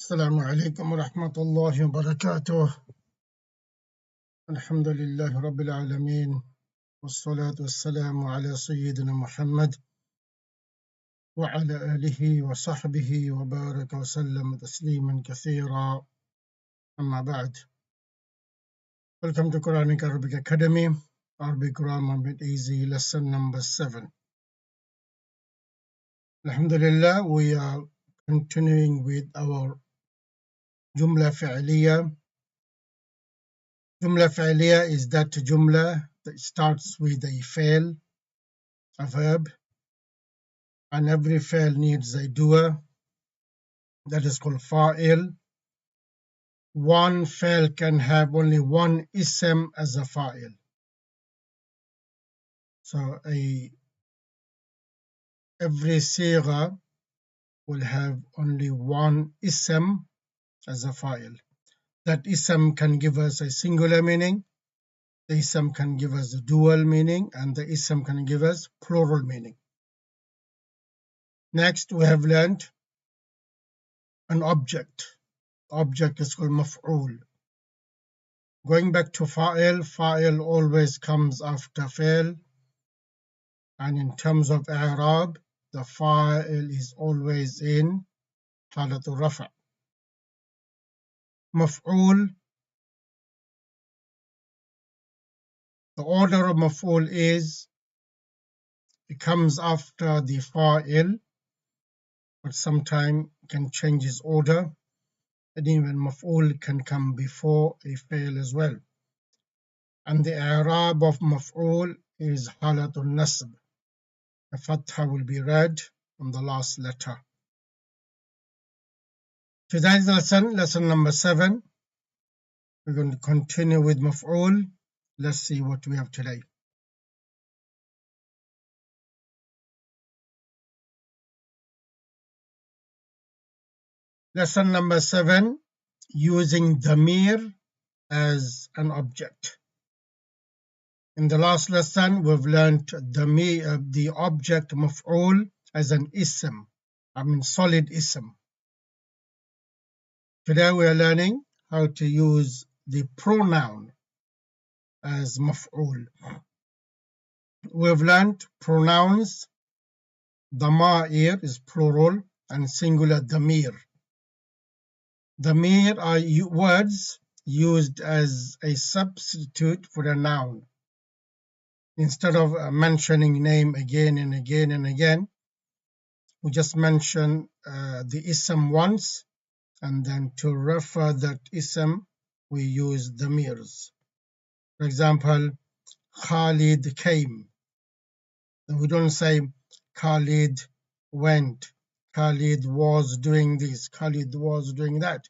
السلام عليكم ورحمة الله وبركاته. الحمد لله رب العالمين، والصلاة والسلام على سيدنا محمد وعلى آله وصحبه وبارك وسلم تسليما كثيرا. أما بعد. Welcome to Quranic Arabic Academy, Arabic Grammar Made Easy, lesson number 7. Alhamdulillah, we are continuing with our Jumla Fi'liya. Jumla Fi'liya is that Jumla that starts with a fail, a verb, and every fail needs a doer. That is called fa'il. One fail can have only one ism as a fa'il. So every sigha will have only one ism as a fa'il. That ism can give us a singular meaning, the ism can give us a dual meaning, and the ism can give us plural meaning. Next, we have learned an object. Object is called maf'ul. Going back to fa'il, fa'il always comes after fail, and in terms of i'rab, the fa'il is always in halatul rafa'. Maf'ul, the order of maf'ul is, it comes after the fa'il, but sometimes can change its order, and even maf'ul can come before a fail as well. And the i'rab of maf'ul is halatul nasb. The fatha will be read on the last letter. Today's lesson number 7. We're going to continue with maf'ul. Let's see what we have today. Lesson number 7, using ضمير as an object. In the last lesson, we've learned the object maf'ul as an ism, solid ism. Today we are learning how to use the pronoun as maf'ul. We've learned pronouns. Dama'ir is plural and singular damir. Damir are words used as a substitute for a noun. Instead of mentioning name again and again and again, we just mention the ism once, and then to refer that ism, we use damirs. For example, Khalid came. And we don't say Khalid went, Khalid was doing this, Khalid was doing that.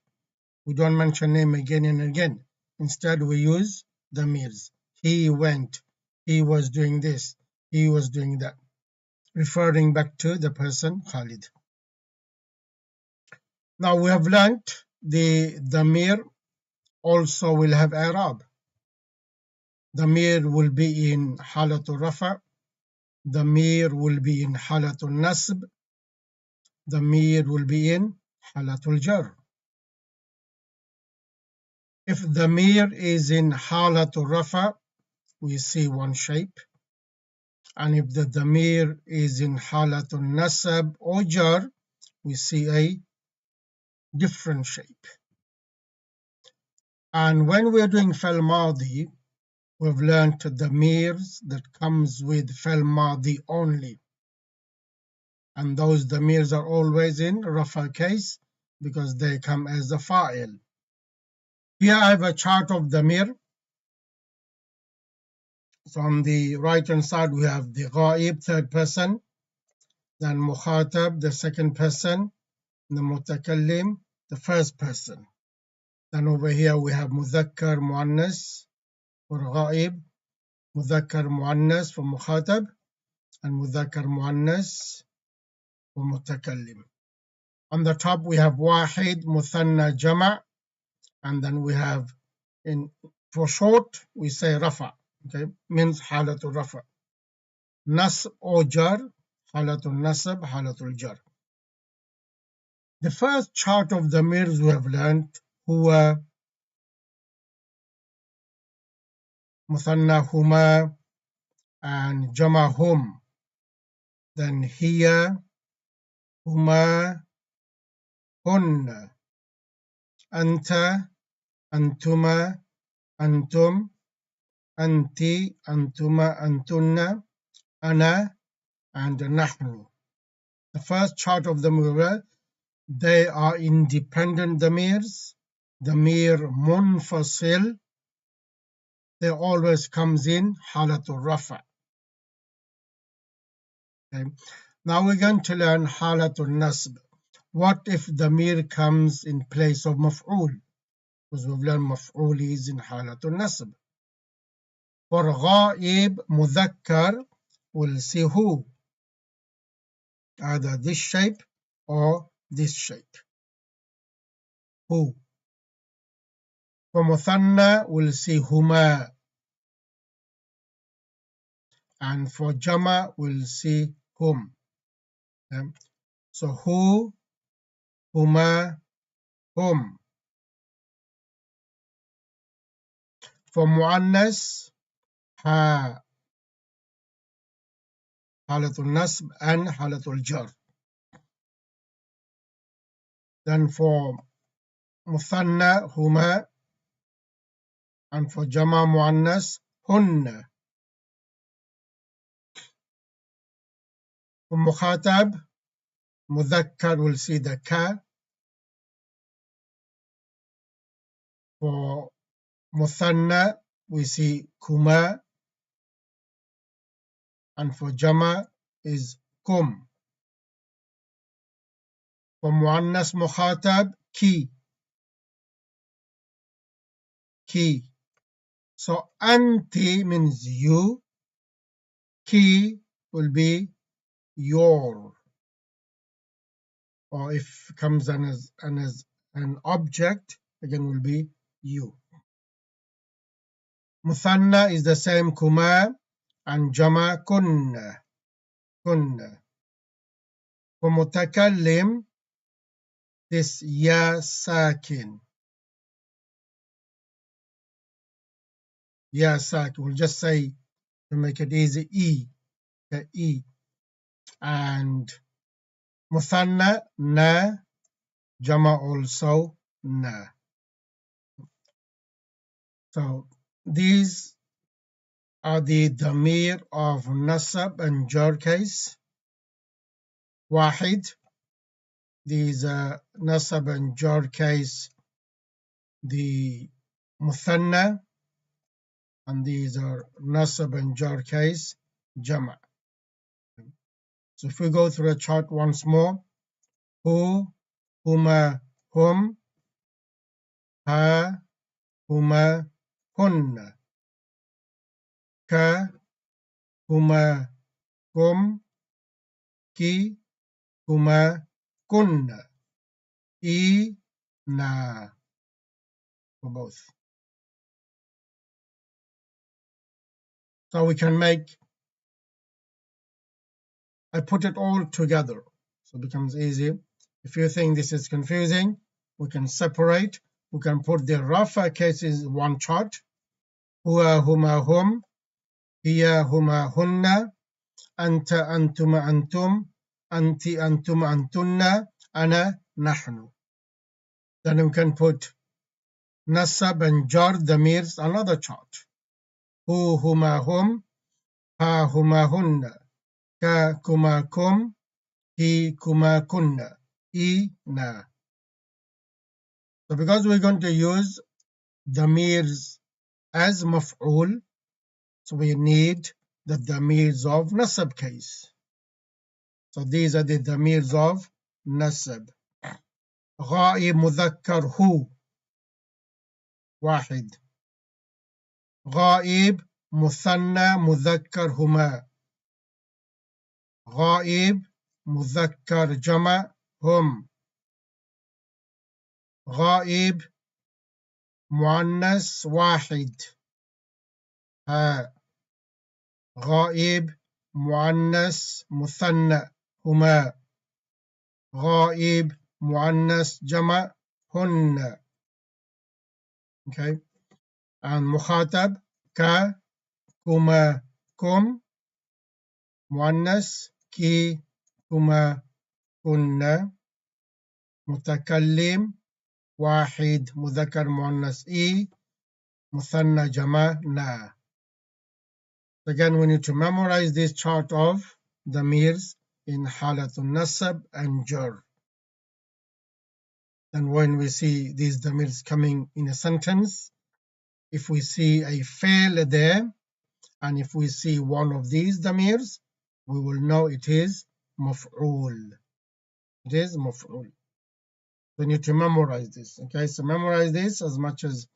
We don't mention name again and again. Instead, we use damirs. He went, he was doing this, he was doing that, referring back to the person Khalid. Now we have learned the damir also will have i'rab. Damir will be in halatul rafa'. Damir will be in halatul nasb. Damir will be in halatul jar. If damir is in halatul rafa', we see one shape. And if the damir is in halatul nasab or jar, we see a different shape. And when we're doing fa'il madi, we've learned damirs that comes with fa'il madi only. And those damirs are always in rafa case because they come as a fa'il. Here I have a chart of damir. So on the right hand side we have the ghaib, third person, then mukhatab, the second person, the mutakallim, the first person. Then over here we have mudhakkar muannas for ghaib, mudhakkar muannas for mukhatab, and mudhakkar muannas for mutakallim. On the top we have wahid, muthanna, jama', and then we have, for short, we say rafa, okay, means halatul rafa. Nasb or jar, halatul nasab, halatul jar. The first chart of ضميرs we have learned هو مثنى هما and جمع هم. Then هي هما هن أنت أنتما أنتم أنت أنتما أنتن أنا and نحن. The first chart of the ضمير, they are independent ضميرs. ضمير منفصل, they always comes in حالة الرفع. Okay. Now we're going to learn حالة النصب. What if ضمير comes in place of مفعول? Because we've learned مفعول is in حالة النصب. For غائب مذكر, we'll see who, either this shape or this shape. Who. For مثنى, we'll see هما, and for jama, we'll see whom. Okay. So who, huma, whom. For muannas, ha, halatul nasb and halatul jar. Then for muthanna, huma, and for jama muannas, hunna. For mukhatab, mudhakkar, we'll see the ka. For muthanna, we see kuma, and for jama is kum. For muannas mukhatab, ki, ki. So anti means you, ki will be your, or if it comes as an object, again will be you. Muthanna is the same, kuma, and jama kunna, kunna. For mutakallim, this ya sakin, ya sakin, we'll just say to make it easy, e. And muthanna, na, jama also na. So these are the ضمير of nasab and jar case. واحد, these are nasab and jar case, the muthanna, and these are nasab and jar case, jama. So if we go through the chart once more, who, huma, hum, ha, huma, hunna, ka, huma, kum, ki, huma, kunna, e, na, for both. So we can make, I put it all together, so it becomes easy. If you think this is confusing, we can separate. We can put the rafa cases in one chart. Huwa, huma, hum, hiya, huma, hunna, anta, antuma, antum, anti, antuma, antunna, ana, nahnu. Then we can put nasab and jar damirs another chart. Hu, huma, hum, ha, huma, hunna, ka, kuma, kum, hi, kuma, kunna, I, na. So because we're going to use damirs as maf'ul, so we need the damirs of nasab case. So these are the damirs of nasab. غائب مذكر هو واحد. غائب مثنى مذكر هما. غائب مذكر جمع هم. غائب مؤنث واحد ها. غائب مؤنث مثنى هما. غائب muannas jama hunna. Okay, and mukhatab ka, kuma, kum, muannas ki, kuma, kunna, mutakallim wahid, mudhakkar muannas I, muthanna jama na. Again, we need to memorize this chart of damirs in halatul nasab and jar. And when we see these damirs coming in a sentence, if we see a fail there, and if we see one of these damirs, we will know it is maf'ul. It is maf'ul. We need to memorize this. Okay, so memorize this as much as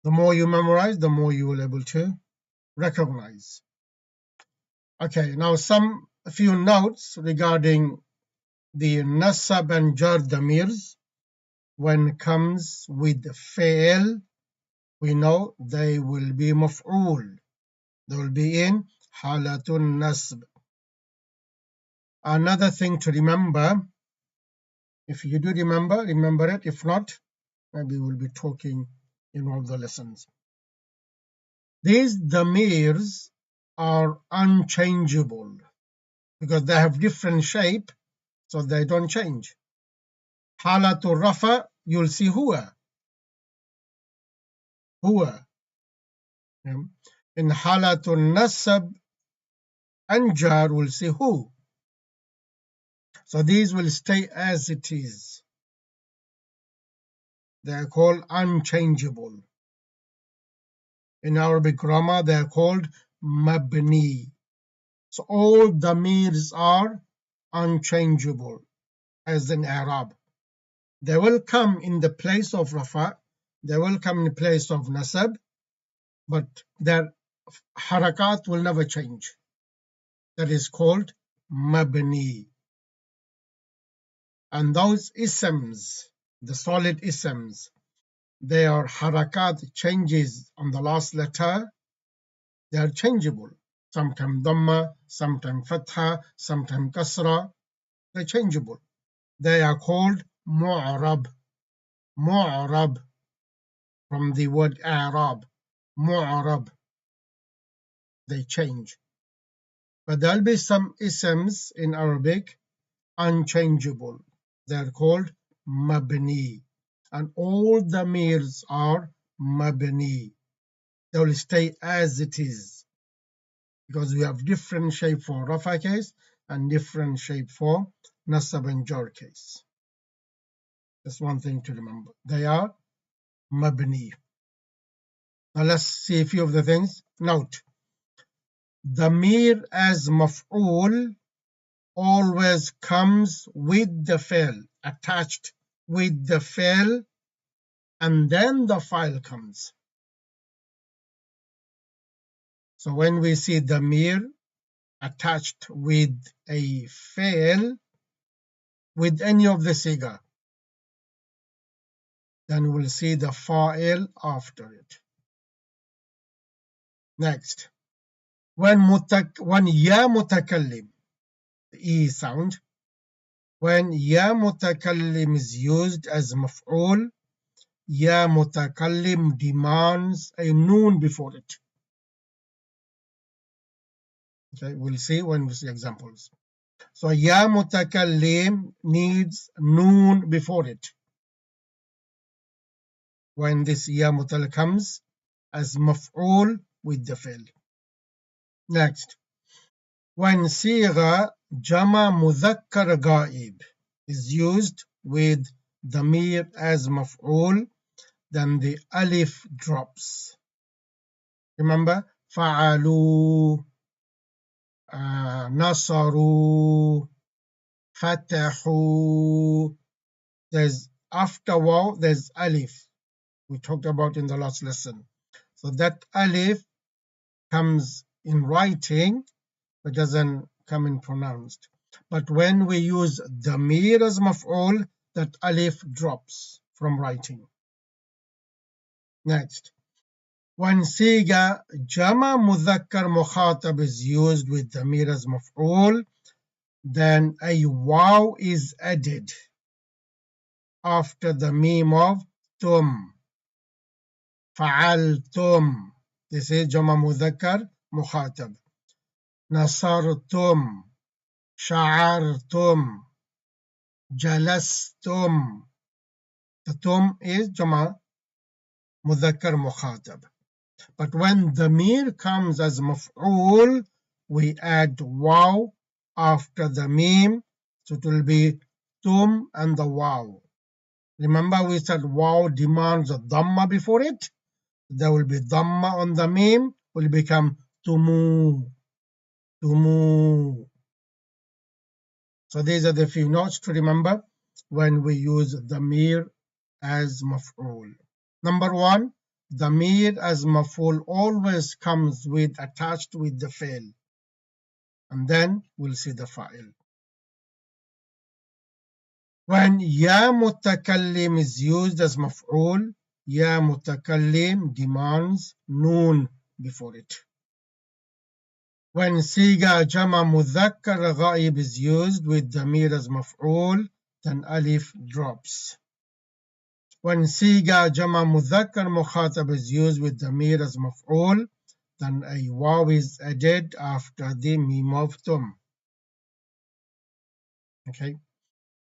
the more you memorize, the more you will be able to recognize. Okay, now a few notes regarding the nasab and jar damirs. When it comes with fail, we know they will be maf'ul. They will be in halatun nasb. Another thing to remember, if you do remember it. If not, maybe we'll be talking in all the lessons. These damirs are unchangeable because they have different shape, so they don't change. Halatul rafa, you'll see huwa. In halatul nasab and jar, we'll see hu. So these will stay as it is. They are called unchangeable. In Arabic grammar, they are called mabni. So all damirs are unchangeable, as in Arab. They will come in the place of rafa, they will come in the place of nasab, but their harakat will never change. That is called mabni. And those isms, the solid isms, their harakat changes on the last letter, they are changeable. Sometimes dhamma, sometimes fatha, sometimes kasra, they're changeable. They are called mu'rab. Mu'rab, from the word Arab. Mu'rab, they change. But there'll be some isms in Arabic unchangeable. They're called mabni. And all damirs are mabni. They will stay as it is, because we have different shape for rafa case and different shape for nasab and jar case. That's one thing to remember. They are mabni. Now let's see a few of the things. Note, damir as maf'ul always comes with the fi'l, attached with the fi'l, and then the file comes. So when we see damir attached with a fi'l, with any of the siga, then we'll see the fa'il after it. Next, when ya mutakallim, the E sound, when ya mutakallim is used as maf'ul, ya mutakallim demands a noon before it. Okay, we'll see when we see examples. So ya mutakallim needs noon before it. When this ya mutakallim comes as maf'ul with the fi'l. Next, when sigha jama mudhakkar ghaib is used with damir as maf'ul, then the alif drops. Remember, fa'alu, nasaru, fatahu. There's after waw, there's alif. We talked about in the last lesson. So that alif comes in writing, but doesn't come in pronounced. But when we use damir as maf'ul, that alif drops from writing. Next, when siga jama mudhakkar mukhatab is used with damir as maf'ul, then a waw is added. after the meme of tum. فعلتم. This is جمع مذكر مخاطب. نصرتم. شعرتم. جلستم. The tum is جمع مذكر مخاطب. But when ضمير comes as مفعول, we add waw after the meme, so it will be tum and the waw. Remember we said waw demands a dhamma before it? There will be dhamma on the meme, will become tumu, tumu. So these are the few notes to remember when we use ضمير as مفعول. Number one, ضمير as مفعول always comes with attached with the فعل. And then we'll see the fa'il. When يا متكلم is used as مفعول, يا متكلم demands noon before it. When صيغة جمع مذكر غائب is used with ضمير as مفعول, then alif drops. When صيغة جمع مذكر مخاطب is used with ضمير as مفعول, then a waw is added after the meme of tum. Okay,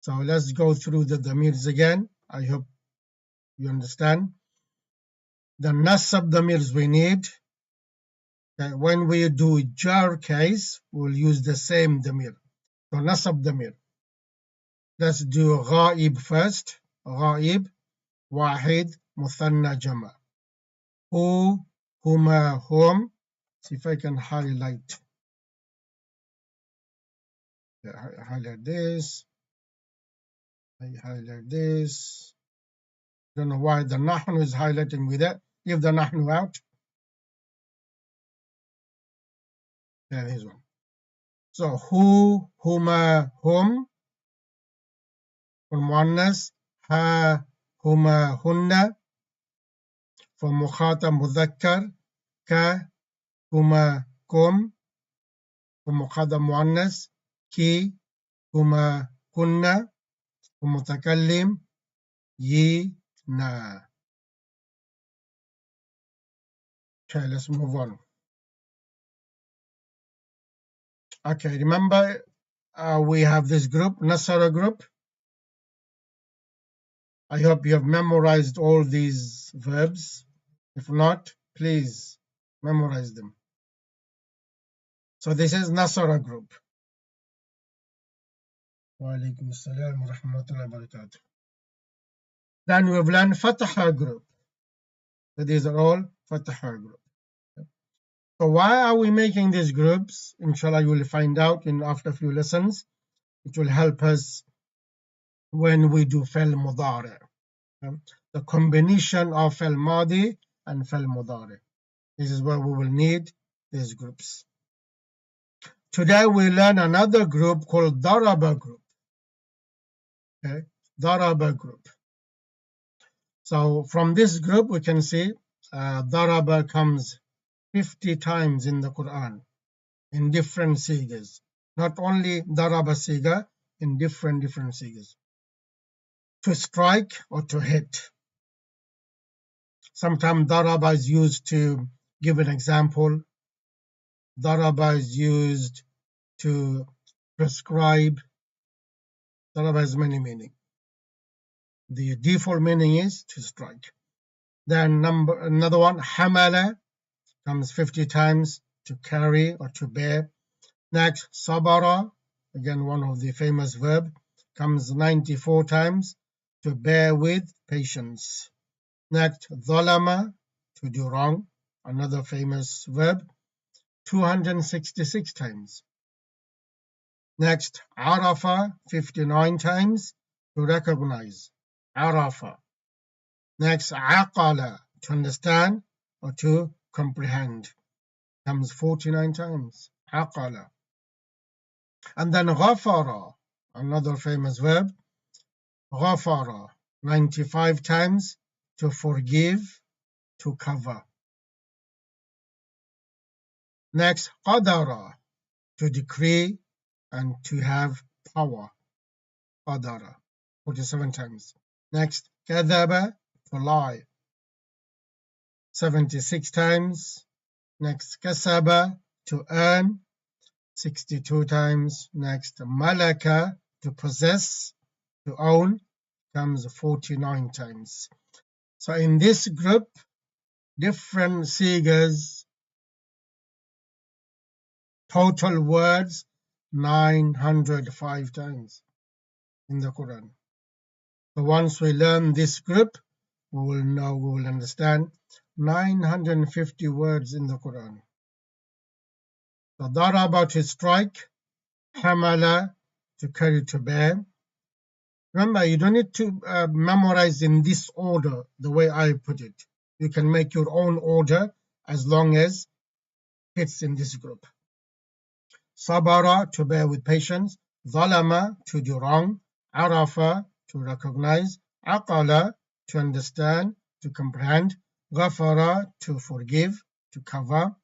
so let's go through the ضميrs again. I hope you understand. The nasab ضميrs we need. Okay, when we do jar case, we'll use the same ضمير. So nasab ضمير. Let's do غائب first. غائب واحد مثنى جمع. Who, هما, هم. See if I can highlight. Highlight this. I highlight this. Don't know why the nahnu is highlighting with it. Leave the nahnu out. Yeah, this one. So who, huma, hum. For muannas, ha, huma, hunna. For mukhatab mudhakkar, ka, huma, kum. For mukhatab muannas, ki, huma, kunna. For mutakallim, yi, na. Okay, let's move on. Okay, remember we have this group, Nasara group. I hope you have memorized all these verbs. If not, please memorize them. So this is Nasara group. Wa alaikum assalam wa rahmatullahi wa barakatuh. Then we've learned Fataha group. So these are all Fataha group. So why are we making these groups? Inshallah, you will find out in after a few lessons. It will help us when we do Fal Mudari. The combination of Fal Madi and Fal Mudari. This is where we will need these groups. Today we learn another group called Daraba group. Okay, Daraba group. So from this group we can see Daraba comes 50 times in the Quran in different sigas. Not only Daraba siga, in different sigas. To strike or to hit. Sometimes Daraba is used to give an example. Daraba is used to prescribe. Daraba has many meanings. The default meaning is to strike. Then another one, Hamala, comes 50 times, to carry or to bear. Next, Sabara, again one of the famous verb, comes 94 times, to bear with patience. Next, Dhalama, to do wrong, another famous verb, 266 times. Next, Arafa, 59 times, to recognize. Arafa. Next, Aqala, to understand or to comprehend, comes 49 times. Aqala. And then Ghafara, another famous verb, Ghafara, 95 times, to forgive, to cover. Next, Qadara, to decree and to have power. Qadara, 47 times. Next, كذب, to lie, 76 times. Next, كسب, to earn, 62 times. Next, malaka, to possess, to own, comes 49 times. So in this group, different sigas, total words 905 times in the Quran. So once we learn this group, we will understand 950 words in the Quran. So daraba, to strike, hamala, to carry, to bear. Remember, you don't need to memorize in this order, the way I put it. You can make your own order as long as it's in this group. Sabara, to bear with patience. Zalama, to do wrong. Arafa, to recognize. Aqala, to understand, to comprehend. Ghafara, to forgive, to cover.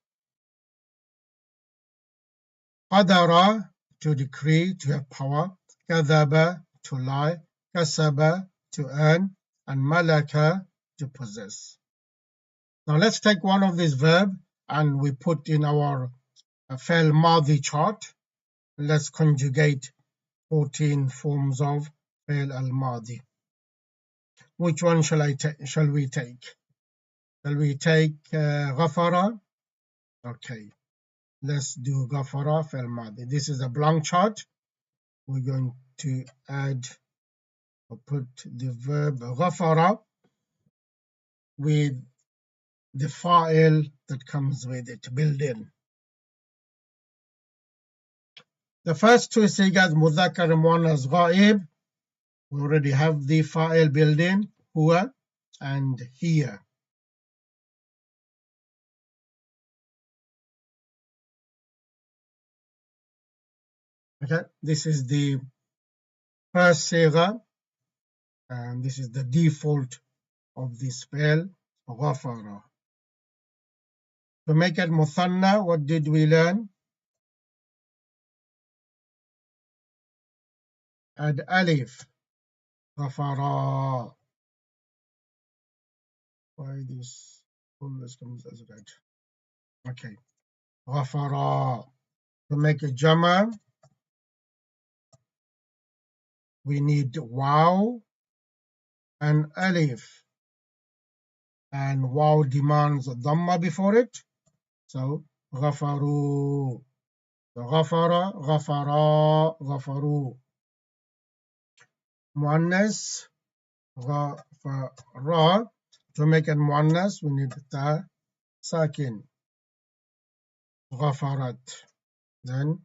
Qadara, to decree, to have power. Kadhaba, to lie. Kasaba, to earn. And malaka, to possess. Now let's take one of these verbs and we put in our Fa'al Madi chart. Let's conjugate 14 forms of Fa'al al-Madi. Which one shall we take? Shall we take Ghafara? Okay, let's do Ghafara Fa'al Madi. This is a blank chart. We're going to add or put the verb Ghafara with the fa'il that comes with it built in. The first two sigas, Mudhakkar and Muannas Ghaib, we already have the fa'il built in, huwa and hiya. Okay, this is the first siga, and this is the default of the spell ghafara. To make it muthanna, what did we learn? Add alif, ghafara. Why this always comes as red? Okay, ghafara. To make a jama, we need waw and alif, and waw demands a dhamma before it, so ghafaru. غفر غفرا غفروا. Muannas غفرا. To make it muannas, we need ta sakin, غفرت. Then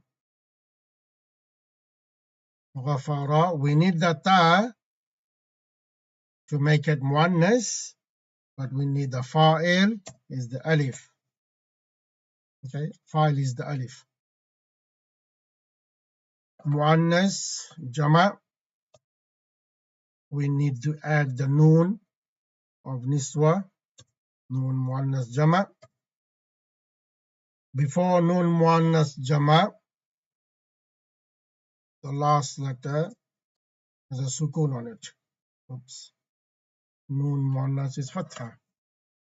غفرا, we need the ta to make it muannas, but we need the fa'il is the alif. Okay, fa'il is the alif. Muannas jama, we need to add the noon of niswa, noon muannas jama. Before noon muannas jama, the last letter has a sukun on it. Oops. Noon muannas is fatha.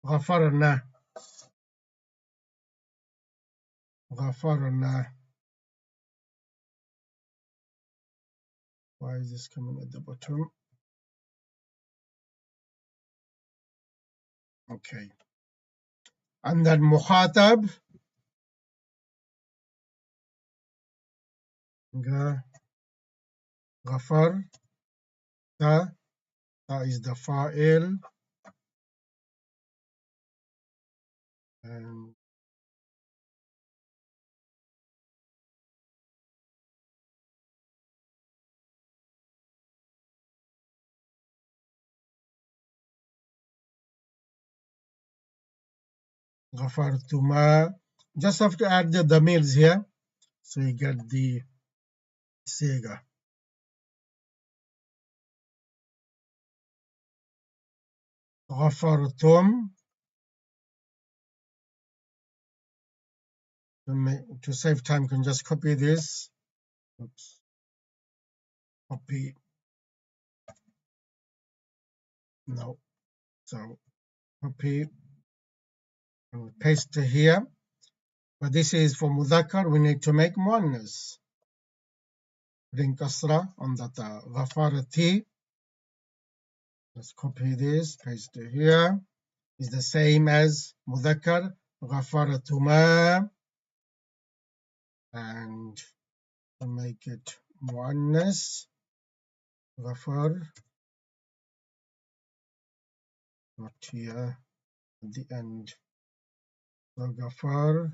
Ghafarna. Ghafarna. Why is this coming at the bottom? Okay. And then mukhatab. Ghafar. Ta is the fa'il. And ghafartuma. Just have to add the damirs here, so you get the siga. Ghafartum. To save time, you can just copy this. Oops. Copy. No. So copy and paste here. But this is for mudhakkar. We need to make muannas. Bring kasra on the ta. Ghafarati. Let's copy this, paste it here. Is the same as mudhakkar. Ghafaratuma. And make it muannas. Ghafar. Not here at the end. So Ghafar.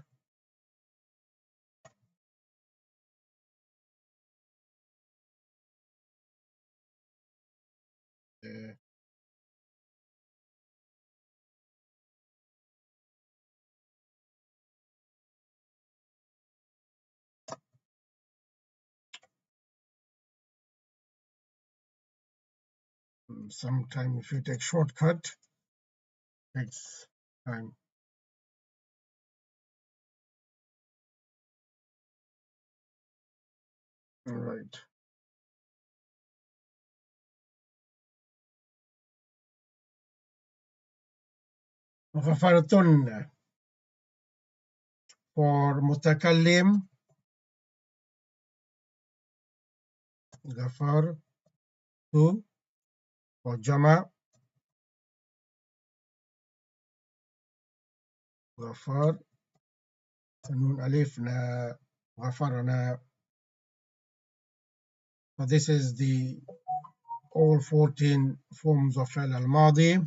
Sometimes if you take shortcut, it takes time. All right. Ghafartun for mutakallim. Ghafar tu for jama. Ghafar nun alif na ghafarna. So this is the all 14 forms of fi'l al-madi.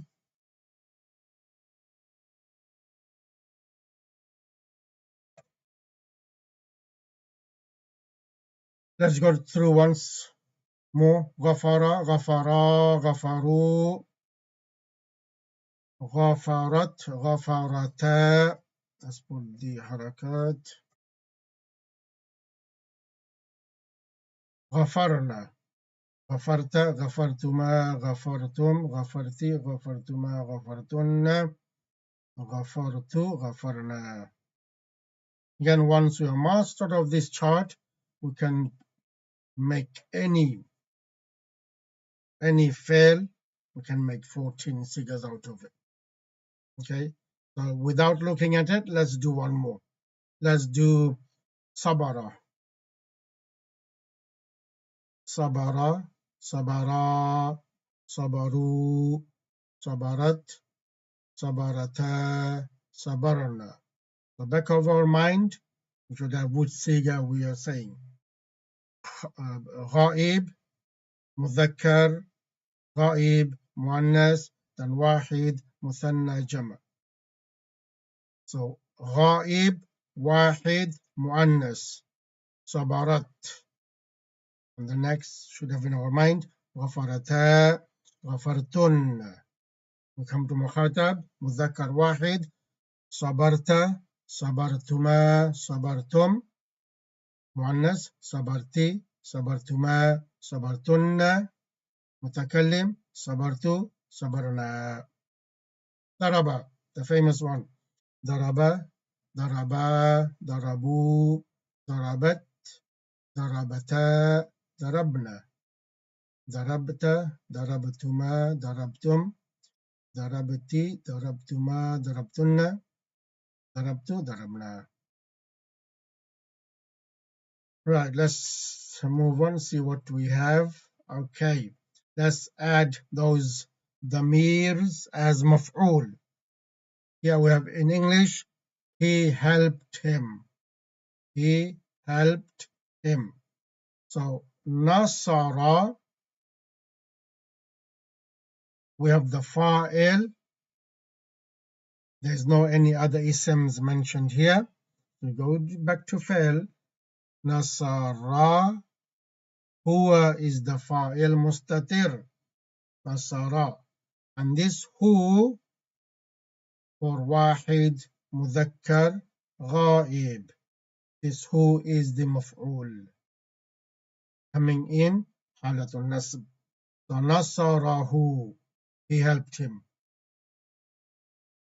Let's go through once more. Ghafara, ghafara, ghafaru, ghafarat, ghafarata. Let's put the harakat. Ghafarna, ghafarta, ghafartuma, ghafartum, ghafarti, ghafartuma, ghafartunna, ghafartu, ghafarna. Again, once we are mastered of this chart, we can make any fail, we can make 14 figures out of it. Okay, so without looking at it, let's do one more. Let's do sabara. Sabara, sabara, sabaru, sabarat, sabarata, sabarna. The back of our mind, we should have which siga we are saying. Ghaib, mudhakkar, ghaib, muannas, then wahid, muthanna, jama. So ghaib, wahid, muannas, sabarat. And the next should have in our mind, ghafarata, ghafartun. We come to mukhatab, mudhakkar wahid, sabarta, sabartuma, sabartum, muannas, sabarti, sabartuma, sabartunna, mutakallim, sabartu, sabarna. Daraba, the famous one. Daraba, daraba, darabu, darabat, darabata, darabna. Darabta, darabtuma, darabtum, darabti, darabtuma, darabtunna, darabtu, darabna. Right, let's move on, see what we have. Okay, let's add those dhamirs as maf'ul. Here we have in English, he helped him. He helped him. So nasara, we have the fa'il. There's no any other isms mentioned here. We go back to fa'il. Nasara, huwa is the fa'il mustatir. Nasara. And this who for wahid, mudhakkar, ghaib. This who is the maf'ul. Coming in, halatul nasb. So nasarahu, he helped him.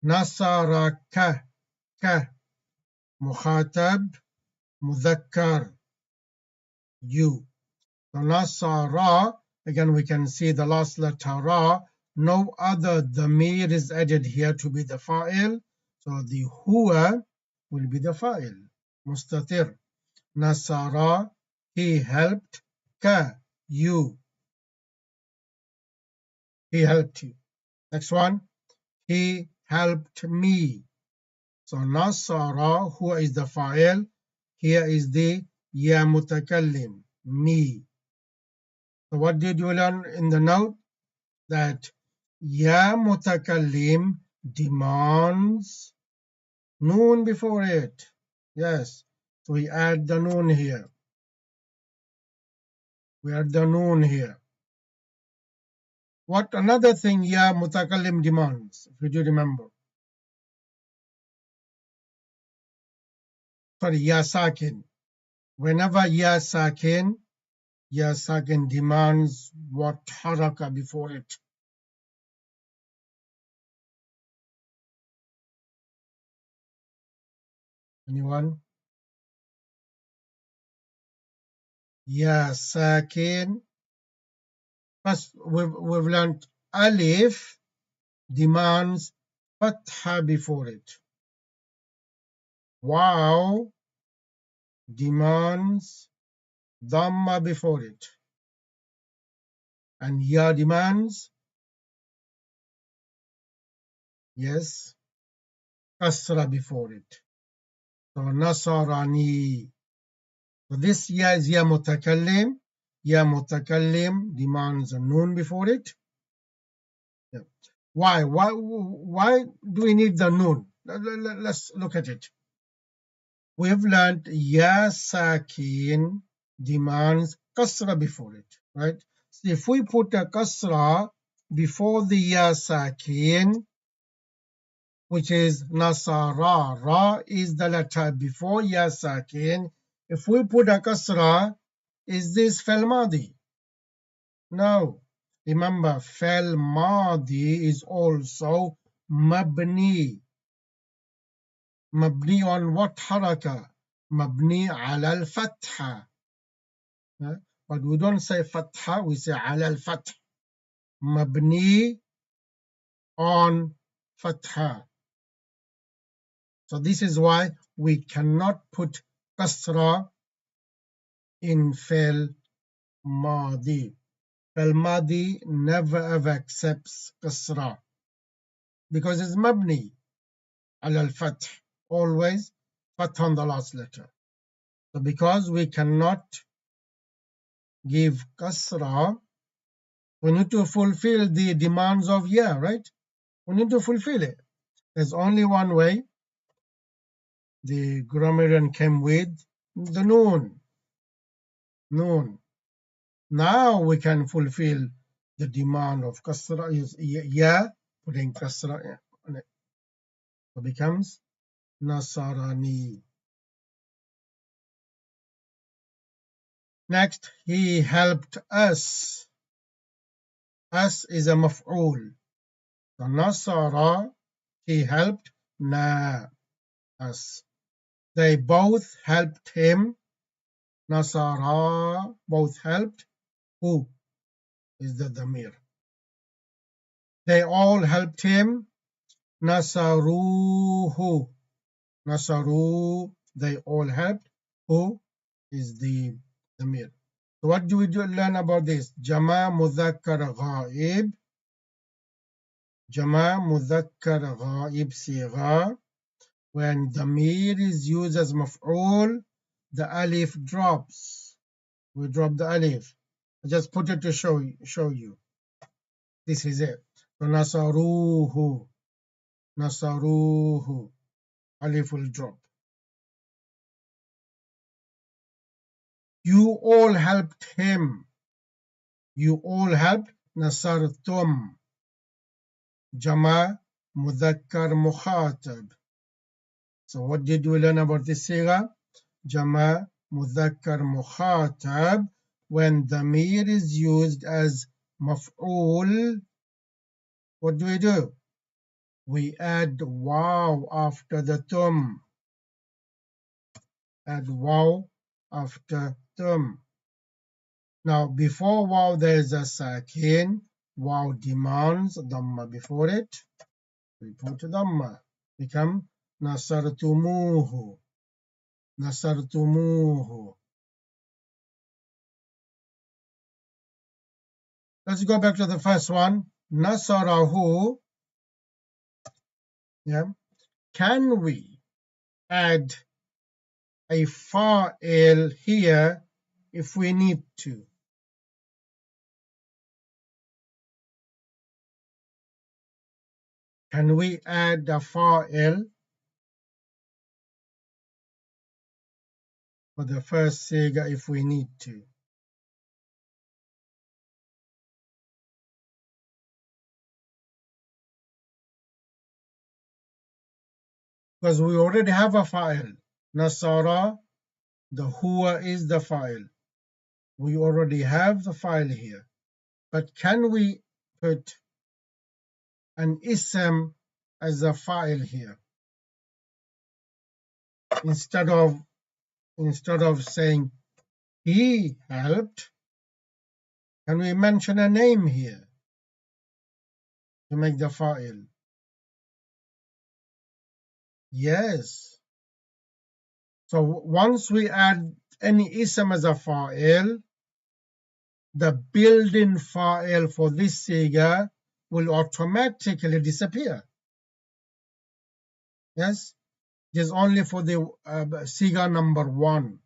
Nasaraka, ka, mukhatab, mudhakkar, you. So nasara, again we can see the last letter ra no other ضمير is added here to be the fa'il, so the huwa will be the fa'il. مستتر. Nasara, he helped. Ka, you, he helped you. Next one, he helped me. So Nasara, who is the fa'il? Here is the ya mutakallim, me. So what did you learn in the note? That ya mutakallim demands noon before it. Yes, so we add the noon here. We add the noon here. What another thing ya mutakallim demands, if you do remember? Sorry, ya sakin. Whenever ya sakin demands what haraka before it. Anyone? Ya sakin. First, we've learned alif demands fatha before it. Wow demands dhamma before it. And ya demands, yes, kasra before it. So nasarani. So this ya is ya mutakallim. Ya mutakallim demands a noon before it. Yeah. Why? Why do we need the noon? Let's look at it. We've learned ya sakin demands kasra before it, right? So if we put a kasra before the ya sakin, which is nasara, ra is the letter before ya sakin. If we put a kasra, is this fal madi? No. Remember, fal madi is also mabni. Mabni on what haraka? Mabni ala al-fatha. But we don't say fatha, we say ala al-fath. Mabni on fatha. So this is why we cannot put kasra in fal madi. Fal madi never ever accepts kasra because it's mabni ala al-fath. Always fath on the last letter. So because we cannot give kasra, we need to fulfill the demands of ya, right? We need to fulfill it. There's only one way. The grammarian came with the noon. Noon. Now we can fulfill the demand of kasra, is ya, putting kasra on it. So it becomes nasarani. Next, he helped us. Us is a maf'ul. So nasara, he helped na, us. They both helped him. Nasara, both helped. Who is the ضمير? They all helped him. Nasaruhu. Nasaru, they all helped. Who is the ضمير? So what do we learn about this? Jama mudhakkar ghaib. Jama mudhakkar ghaib sigha. When ضمير is used as maf'ul, the alif drops. We drop the alif. I just put it to show you. This is it. So nasaruhu. Nasaruhu. Alif will drop. You all helped him. You all helped. Nasartum. Jama mudhakkar mukhatab. So what did we learn about this sigha? Jama mudhakkar mukhatab. When dhamir is used as maf'ul, what do? We add waw after the tum. Add waw after tum. Now before waw there is a sakin. Wow demands, Dhamma before it. We put Dhamma. Become Nasartumuhu. Nasartumuhu. Let's go back to the first one. Nasarahu. Yeah. Can we add a fa'il here if we need to? Can we add a fa'il for the first siga if we need to? Because we already have a fa'il. Nasara, the huwa is the fa'il. We already have the fa'il here. But can we put an ism as a fa'il here instead of saying he helped? Can we mention a name here to make the fa'il? Yes. So once we add any ism as a fa'il, the built-in fa'il for this siga will automatically disappear. Yes, just only for the siga number 1.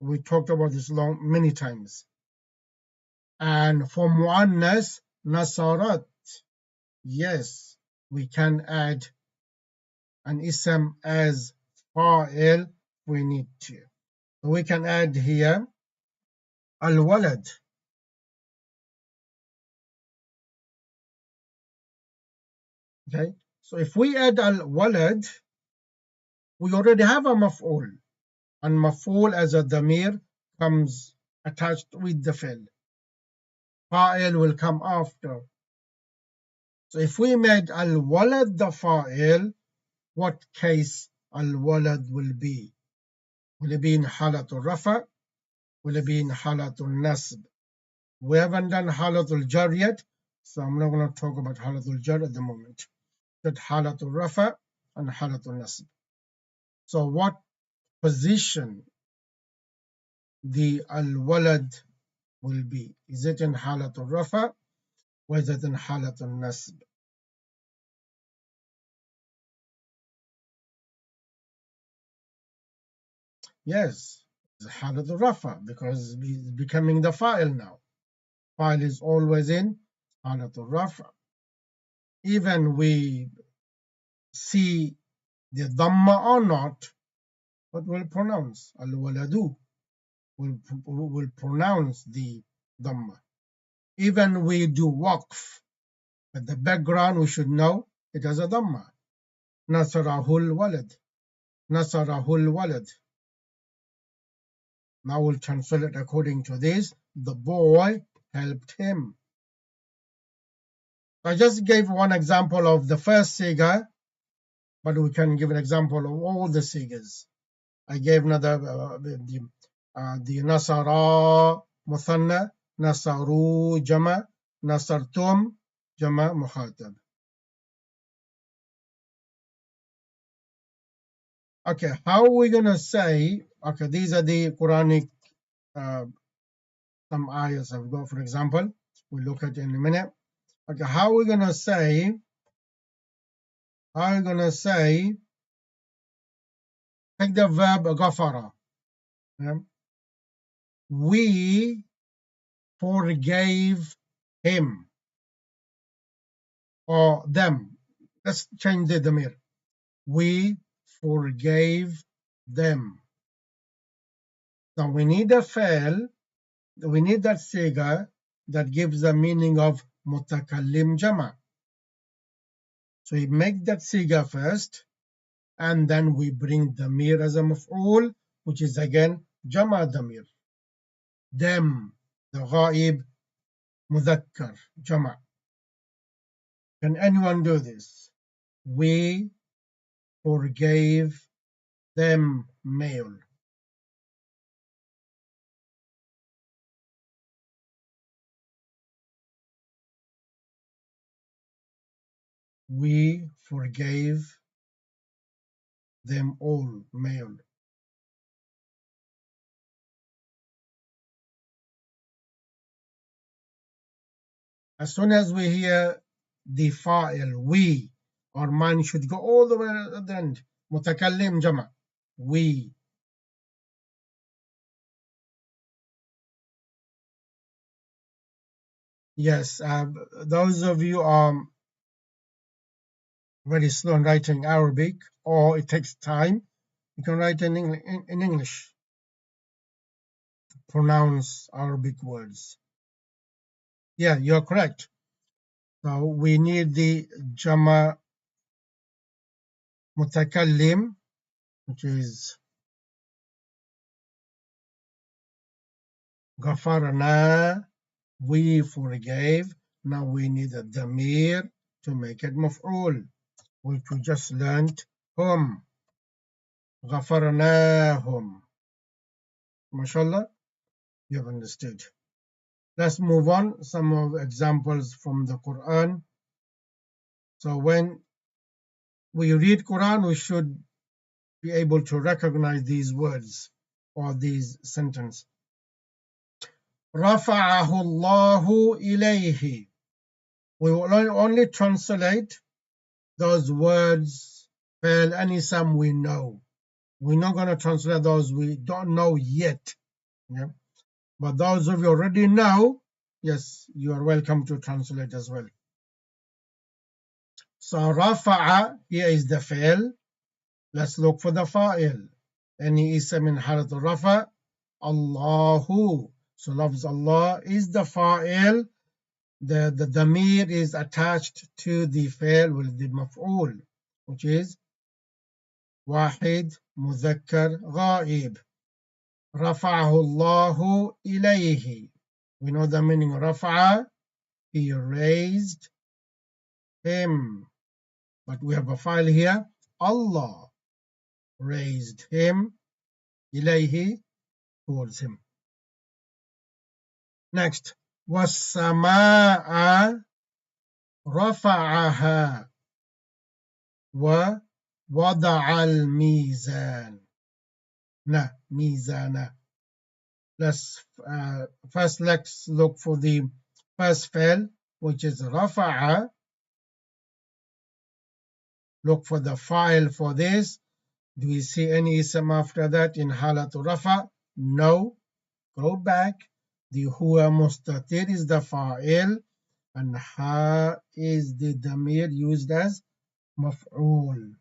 We talked about this many times. And for muannas, nasarat, yes, we can add an ism as fa'il if we need to. So we can add here al-walad. Okay, so if we add al-walad, we already have a maf'ul, and maf'ul as a ضمير comes attached with the fi'l. Fa'il will come after. So if we made al-walad the fa'il, what case al-walad will be? Will it be in halatul rafa? Will it be in halatul nasb? We haven't done halatul jar yet, so I'm not going to talk about halatul jar at the moment. That halatul rafa and halatul nasb. So what position the al-walad will be? Is it in halatul rafa or is it in halatul nasb? Yes, it's halatul rafa because it's becoming the fa'il now. Fa'il is always in halatul rafa. Even we see the dhamma or not, but we'll pronounce al-waladu. We'll pronounce the dhamma. Even we do waqf, but the background we should know it has a dhamma. Nasarahul walad. Nasarahul walad. Now we'll translate it according to this. The boy helped him. I just gave one example of the first siga, but we can give an example of all the sigas. I gave another the nasara muthanna, nasaru jama, nasartum jama mukhatab. Okay, how are we going to say, okay, these are the Quranic, some ayahs I've got, for example, we'll look at it in a minute. Okay, how are we going to say, take the verb ghafara. Yeah? We forgave him or them. Let's change the ضمير. We forgave them. Now we need a fail. We need that siga that gives the meaning of mutakallim jama. So we make that siga first, and then we bring damir as a maf'ul, which is again jama damir. Them, the ghaib, mudhakkar, jama. Can anyone do this? We forgave them, male. We forgave them all, male. As soon as we hear the fa'il, we, our mind should go all the way at the end. Mutakallim jama. We. Yes, those of you are very slow in writing Arabic or it takes time, you can write in English, pronounce Arabic words. Yeah, you're correct. So we need the jama mutakallim, which is ghafarna, we forgave. Now we need a ضمير to make it maf'ul, which we just learned hum. غفرناهم. MashaAllah, you have understood. Let's move on. Some of examples from the Quran. So when we read Quran, we should be able to recognize these words or these sentences. رفعه الله إليه. We will only translate those words, fail any some we know. We're not going to translate those we don't know yet. Yeah? But those of you already know, yes, you are welcome to translate as well. So rafa'a, here is the fail. Let's look for the fa'il. Any ism in halat rafa, Allahu. So lafz Allah is the fa'il. The ضمير is attached to the fail with the maf'ul, which is واحد مذكر غائب. رفعه الله إليه. We know the meaning of رفع. He raised him. But we have a file here. Allah raised him. إليه, towards him. Next. والسماء رفعها ووضع الميزان. ميزان. First let's look for the first fail, which is رفع. Look for the file for this. Do we see any ism after that in halat rafa? No. Go back. The huwa mustatir is the fa'il and ha is the ضمير used as maf'ul.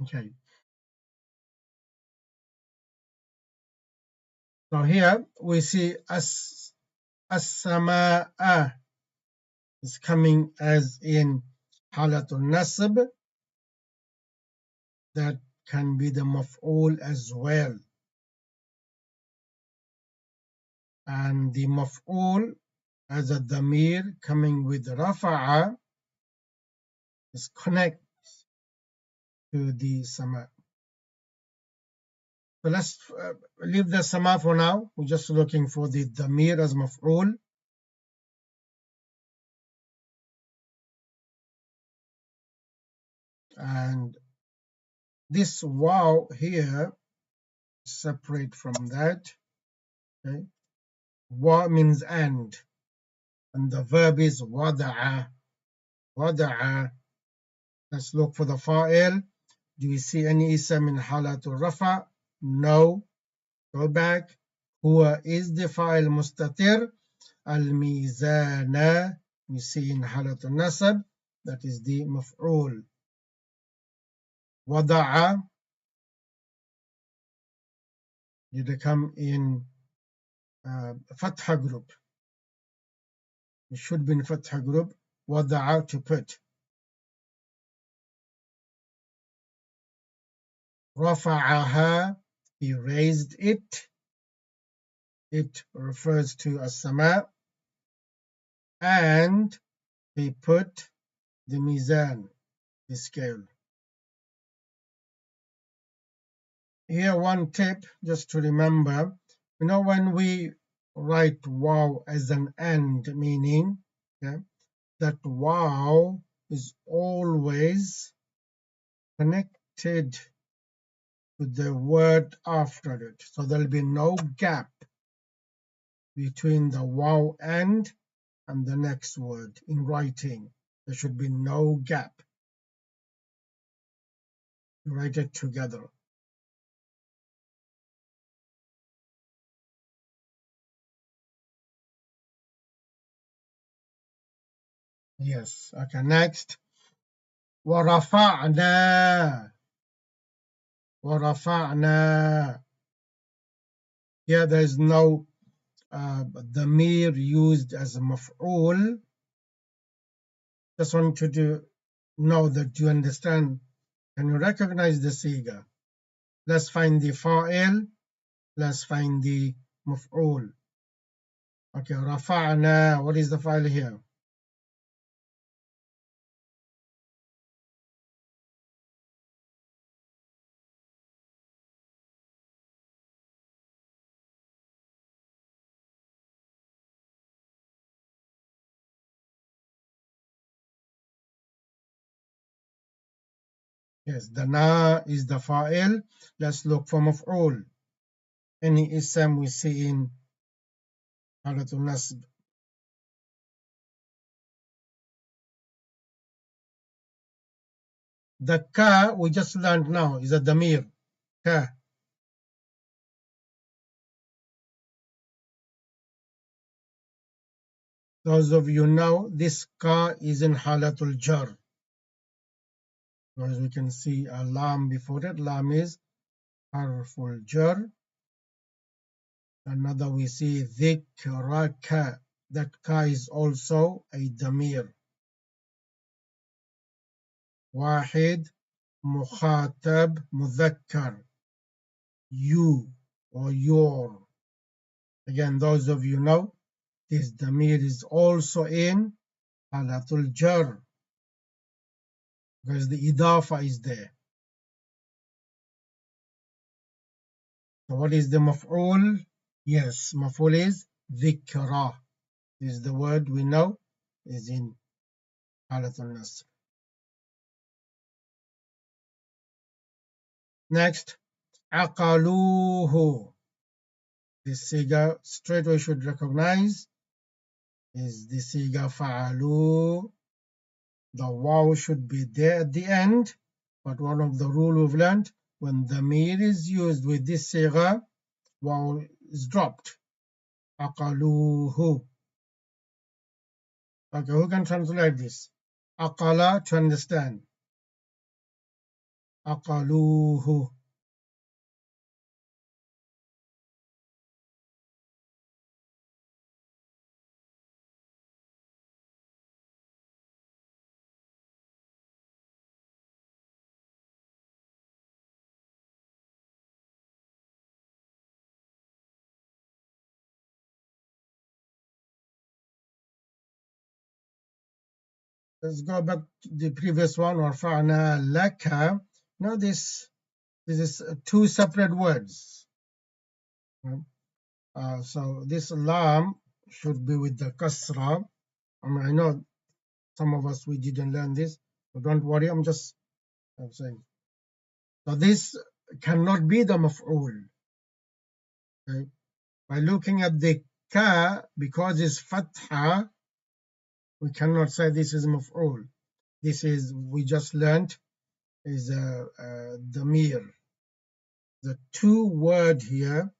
Okay. So here we see as-sama'a is coming as in halatul nasb. That can be the maf'ul as well. And the maf'ul as a ضمير coming with rafa'a is connected to the sama. So let's leave the sama for now. We're just looking for the ضمير as maf'ul. And this wow here, separate from that. Okay. Wa means and the verb is wada'a. Wada'a. Let's look for the fa'il. Do we see any ism in halatul rafa? No. Go back. Huwa is the fa'il mustatir. Al-mizana, we see in halatul nasab, that is the maf'ul. Wada'a, did it come in fatha group? It should be in fatha group. Wada'a, to put. Rafa'aha, he raised it. It refers to as-sama. And he put the mizan, the scale. Here one tip just to remember, when we write wow as an and, meaning, yeah, that wow is always connected to the word after it. So there'll be no gap between the wow and the next word in writing. There should be no gap. You write it together. Yes. Okay, next. وَرَفَعْنَا وَرَفَعْنَا. Here there is no ضمير used as a مفعول. Just want you to know that you understand. Can you recognize the siga? Let's find the fa'il. Let's find the مفعول. Okay, رفعنا. What is the file here? Yes, the na is the fa'il. Let's look for مفعول. Any ism we see in حالة النصب. The ka we just learned now is a ضمير. Ka. Those of you know this ka is in halatul jar. As we can see a lam before it. Lam is harful jar. Another we see dhikraka. That ka is also a damir. Wahid mukhatab mudhakkar. You or your. Again, those of you know this damir is also in halatul jar because the idafa is there. So what is the maf'ul? Yes, maf'ul is dhikra. This is the word we know is in halatul nasr. Next, aqaluhu. This siga straight away should recognize is the siga fa'alu. The waw should be there at the end, but one of the rule we've learned, when the damir is used with this siga, waw is dropped. Aqaluhu. Okay, who can translate this? Aqala, to understand. Aqaluhu. Let's go back to the previous one. Warfa'na laka. Now this is two separate words. So this lam should be with the kasra. I know some of us we didn't learn this, but don't worry. I'm saying. So this cannot be the maf'ul. Okay? By looking at the ka, because it's fatha, we cannot say this is maf'ul. This is, we just learned, is a damir. The two word here,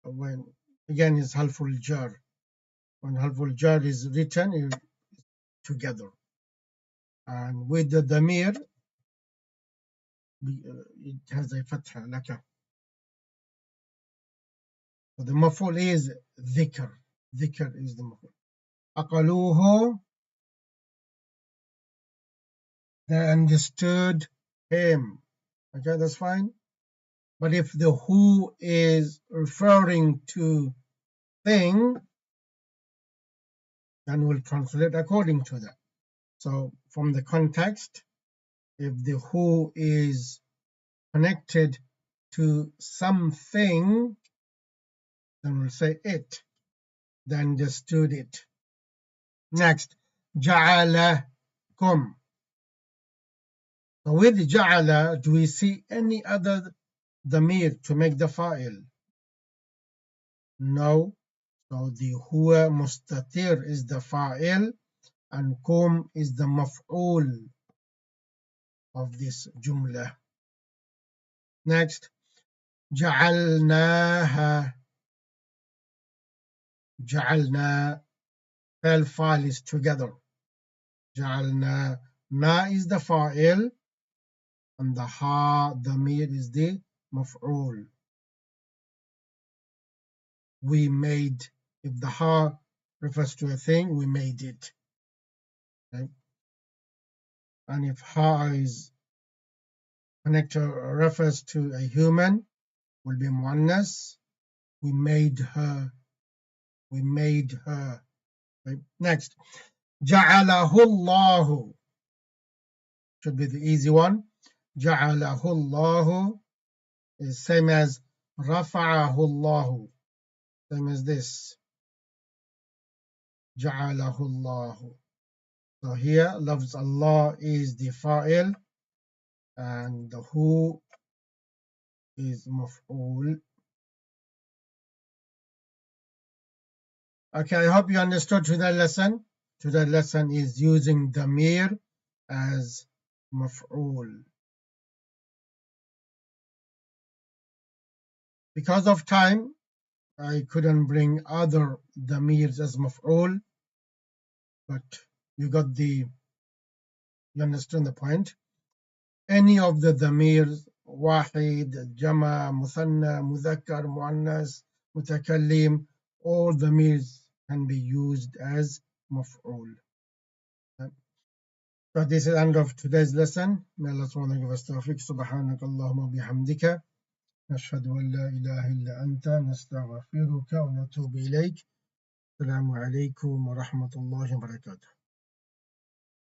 when again is halful jar. When halful jar is written together, and with the damir, it has a fatha laka. So the maf'ul is dhikr. Dhikr is the maf'ul. Aqaluhu, they understood him. Okay, that's fine. But if the who is referring to thing, then we'll translate according to that. So from the context, if the who is connected to something, then we'll say it. they understood it. Next, جعلكم. So with جعل, do we see any other ضمير to make the fa'il? No. So the huwa mustatir is the fa'il and kum is the maf'ul of this jumla. Next, جعلناها. جعلنا, fa'il is together. جعلنا, na is the fa'il and the ha ضمير is the maf'ul. We made, if the ha refers to a thing, we made it. Okay? And if ha is connector refers to a human, will be muannas. We made her. We made her. Okay? Next, ja'alahu Allahu should be the easy one. Ja'alahu Allahu is same as rafa'ahu Allahu. Same as this. Ja'alahu Allahu. So here, lafz Allah is the fa'il and the who is maf'ul. Okay, I hope you understood today's lesson. Today's lesson is using ضمير as maf'ul. Because of time, I couldn't bring other ضميrs as maf'ul, but you understand the point. Any of the ضميrs, واحد, جمع, مثنى, مذكر, مؤنث, متكلم, all ضميrs can be used as maf'ul. So this is the end of today's lesson. May Allah subhanahu wa ta'ala give us tawfiq. Subhanak Allahumma bihamdika. نشهد أن لا إله إلا أنت نستغفرك ونتوب إليك. السلام عليكم ورحمة الله وبركاته.